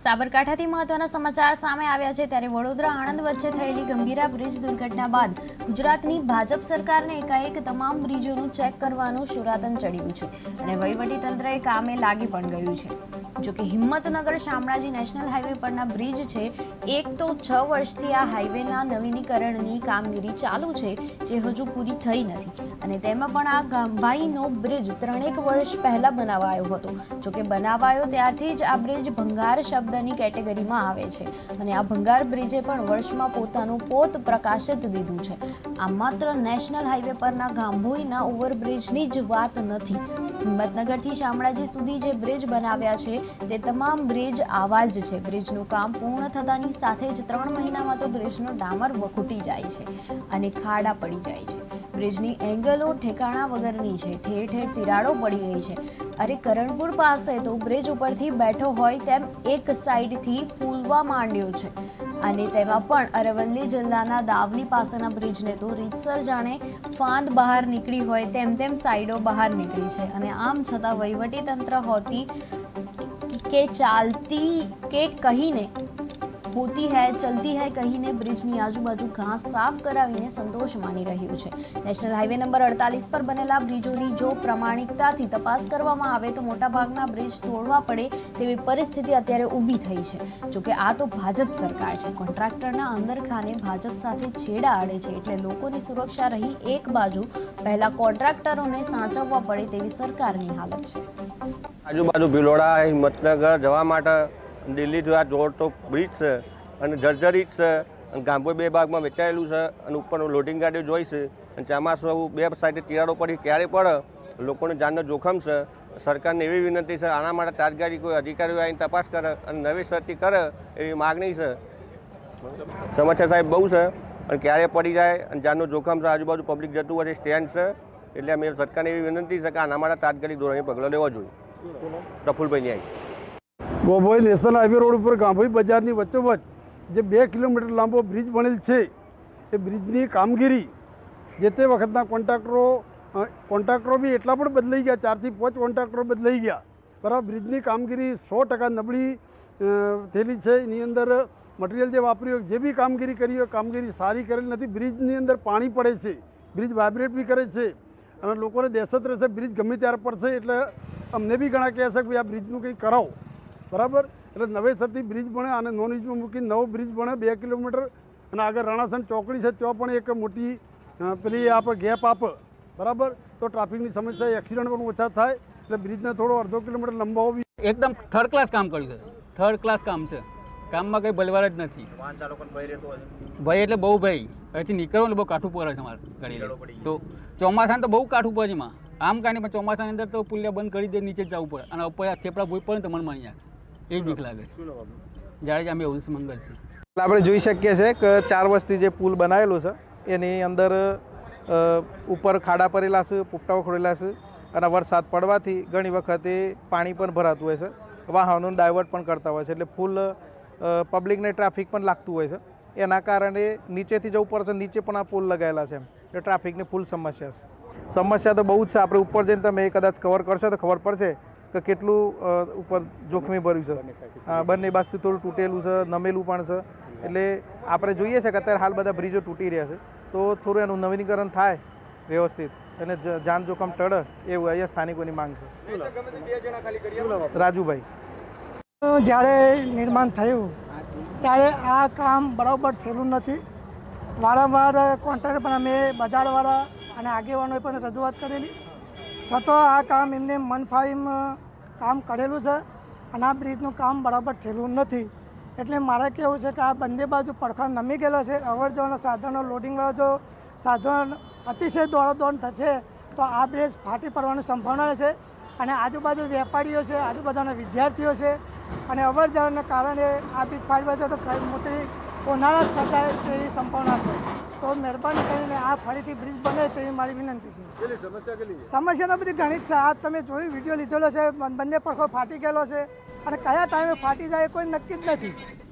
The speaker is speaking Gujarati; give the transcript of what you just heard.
સાબરકાંઠાથી મહત્વના સમાચાર સામે આવ્યા છે ત્યારે વડોદરા આણંદ વચ્ચે થયેલી ગંભીરા બ્રિજ દુર્ઘટના બાદ ગુજરાતની ભાજપ સરકારને એકાએક તમામ બ્રિજોનું ચેક કરવાનું શુરાતન ચડ્યું છે અને વહીવટીતંત્રએ કામે લાગી પણ ગયું છે। જોકે હિંમતનગર શામળાજી નેશનલ હાઈવે પરના બ્રિજ છે, એક તો 6 વર્ષથી આ હાઈવેના નવીનીકરણની કામગીરી ચાલુ છે જે હજુ પૂરી થઈ નથી અને તેમાં પણ આ ગાંભાઈનો બ્રિજ 3 વર્ષ પહેલા બનાવાયો હતો। જોકે બનાવાયો ત્યારથી જ આ બ્રિજ ભંગાર શબ્દની કેટેગરીમાં આવે છે અને આ ભંગાર બ્રિજે પણ વર્ષમાં પોતાનું પોત પ્રકાશિત દીધું છે। આ માત્ર નેશનલ હાઈવે પરના ગાંભોઈના ઓવરબ્રિજની જ વાત નથી। હિંમતનગરથી શામળાજી સુધી જે બ્રિજ બનાવ્યા છે તે તમામ બ્રિજ આવા જ છે। બ્રિજનું કામ પૂર્ણ થતાની સાથે જ 3 મહિનામાં તો બ્રિજનો ડામર વખૂટી જાય છે અને ખાડા પડી જાય છે। બ્રિજની એંગલો ઠેકાણા વગરની છે, ઠેર ઠેર તિરાડો પડી ગઈ છે। અરે કરણપુર પાસે તો બ્રિજ ઉપરથી બેઠો હોય તેમ એક સાઈડથી ફૂલવા માંડ્યો છે અને તેમાં પણ અરવલ્લી જિલ્લાના દાવલી પાસેના બ્રિજને તો રીતસર જાણે ફાંદ બહાર નીકળી હોય તેમ સાઈડો બહાર નીકળી છે અને આમ છતાં વહીવટીતંત્ર હોતી કે ચાલતી કે કહીને હોતી है चलती है कहीने બ્રિજની આજુબાજુ ઘાસ સાફ કરાવીને સંતોષ માની રહ્યું છે। નેશનલ હાઈવે નંબર 48 પર બનેલા બ્રિજોની જો પ્રામાણિકતાથી તપાસ કરવામાં આવે તો મોટાભાગના બ્રિજ તોડવા પડે તેવી પરિસ્થિતિ અત્યારે ઊભી થઈ છે। જોકે આ તો ભાજપ સરકાર છે, કોન્ટ્રાક્ટરના અંદરખાને ભાજપ સાથે છેડા આડે છે એટલે લોકોની સુરક્ષા રહી એક બાજુ, પહેલા કોન્ટ્રાક્ટરોને સાચવવા પડે તેવી સરકારની હાલત છે। આજુબાજુ ભિલોડા હિંમતનગર જવા માટે દિલ્હીથી આ જોડતો બ્રિજ છે અને જર્જરિત છે અને ગાંભોઈ 2 ભાગમાં વેચાયેલું છે અને ઉપરનું લોડિંગ ગાડીઓ જોઈ છે અને ચોમાસું 2 સાઈડે તિરાડો પડી ક્યારે પડે લોકોની જાનનો જોખમ છે। સરકારને એવી વિનંતી છે આના માટે તાત્કાલિક કોઈ અધિકારીઓ આવીને તપાસ કરે અને નવેસરથી કરે એવી માગણી છે। સમસ્યા સાહેબ બહુ છે અને ક્યારે પડી જાય અને જાનનું જોખમ છે, આજુબાજુ પબ્લિક જતું હોય છે, સ્ટેન્ડ છે એટલે અમે સરકારને એવી વિનંતી છે કે આના માટે તાત્કાલિક ધોરણે પગલાં લેવા જોઈએ। પ્રફુલભાઈ ન્યાય ગોભોઈ નેશનલ હાઈવે રોડ ઉપર ગાંભોઈ બજારની વચ્ચોવચ્ચ જે 2 કિલોમીટર લાંબો બ્રિજ બનેલ છે એ બ્રિજની કામગીરી જે તે વખતના કોન્ટ્રાક્ટરો બી એટલા પણ બદલાઈ ગયા, 4 થી 5 કોન્ટ્રાક્ટરો બદલાઈ ગયા। બરાબર, બ્રિજની કામગીરી 100% નબળી થયેલી છે। એની અંદર મટીરિયલ જે વાપર્યું જે બી કામગીરી કરી હોય કામગીરી સારી કરેલી નથી। બ્રિજની અંદર પાણી પડે છે, બ્રિજ વાઇબ્રેટ બી કરે છે અને લોકોને દહેશત રહેશે બ્રિજ ગમે ત્યારે પડશે એટલે અમને બી ઘણા કહે છે કે ભાઈ આ બ્રિજનું કંઈ કરાવો। બરાબર, એટલે નવેસરથી બ્રિજ બને અને નોન બ્રિજમાં મૂકીને નવો બ્રિજ બને 2 કિલોમીટર અને આગળ રણાસણ ચોકડી છે ત્યાં પણ એક મોટી પેલી આપે ગેપ આપે। બરાબર, તો ટ્રાફિકની સમસ્યા એક્સિડન્ટ પણ ઓછા થાય એટલે બ્રિજને થોડો અડધો કિલોમીટર લંબાવો બી એકદમ થર્ડ ક્લાસ કામ કર્યું છે, થર્ડ ક્લાસ કામ છે, કામમાં કંઈ ભલવાર જ નથી। ભાઈ એટલે બહુ ભાઈ અહીંથી નીકળવું ને બહુ કાઠું પડે છે અમારે ગાડી તો ચોમાસાને તો બહુ કાઠું પડે છે એમાં આમ કાંઈ નહીં પણ ચોમાસાની અંદર તો પુલિયા બંધ કરી દે નીચે જ જવું પડે અને ઉપર થેપડા ભૂઈ પડે ને તો મને માની જાય એ બીક લાગે છે। જાડેજા અમે એવું મંગલ છે। આપણે જોઈ શકીએ છીએ કે 4 વર્ષથી જે પુલ બનાવેલું છે એની અંદર ઉપર ખાડા પડેલા છે, પોપટાઓ ખોડેલા છે અને વરસાદ પડવાથી ઘણી વખતે પાણી પણ ભરાતું હોય છે, વાહનોને ડાયવર્ટ પણ કરતા હોય છે એટલે ફૂલ પબ્લિકને ટ્રાફિક પણ લાગતું હોય છે। એના કારણે નીચેથી જવું પડશે, નીચે પણ આ પુલ લગાવેલા છે એટલે ટ્રાફિકની ફૂલ સમસ્યા છે। સમસ્યા તો બહુ જ છે, આપણે ઉપર જઈને તમે કદાચ કવર કરશો તો ખબર પડશે કે કેટલું ઉપર જોખમી ભર્યું છે। બંને બાજુથી થોડું તૂટેલું છે, નમેલું પણ છે એટલે આપણે જોઈએ છે કે અત્યારે હાલ બધા બ્રિજો તૂટી રહ્યા છે તો થોડું એનું નવીનીકરણ થાય વ્યવસ્થિત અને જાન જોખમ ટળે એવું અહીંયા સ્થાનિકોની માંગ છે। રાજુભાઈ જ્યારે નિર્માણ થયું ત્યારે આ કામ બરાબર થયેલું નથી। વારંવાર કોન્ટ્રાક્ટર પણ અમે બજારવાળા અને આગેવાનોએ પણ રજૂઆત કરેલી છતાં આ કામ એમને મનફાઈમ કામ કરેલું છે અને આ બ્રિજનું કામ બરાબર થયેલું નથી। એટલે મારે કહેવું છે કે આ બંને બાજુ પડખા નમી ગયેલા છે। અવર જવરના સાધનો લોડિંગવાળા જો સાધન અતિશય દોડાદોડ થશે તો આ બ્રિજ ફાટી પડવાની સંભાવના છે અને આજુબાજુ વેપારીઓ છે, આજુબાજુના વિદ્યાર્થીઓ છે અને અવર જવરના કારણે આ બ્રિજ ફાટી પડે તો મોટી ઉનાળા સર્જાય તેવી સંભાવના છે। તો મહેરબાની કરીને આ ફરીથી બ્રિજ બને તેવી મારી વિનંતી છે। સમસ્યા તો બધી ઘણી જ છે, આ તમે જોયું વિડીયો લીધેલો છે, બંને પડખો ફાટી ગયેલો છે અને કયા ટાઈમે ફાટી જાય કોઈ નક્કી જ નથી।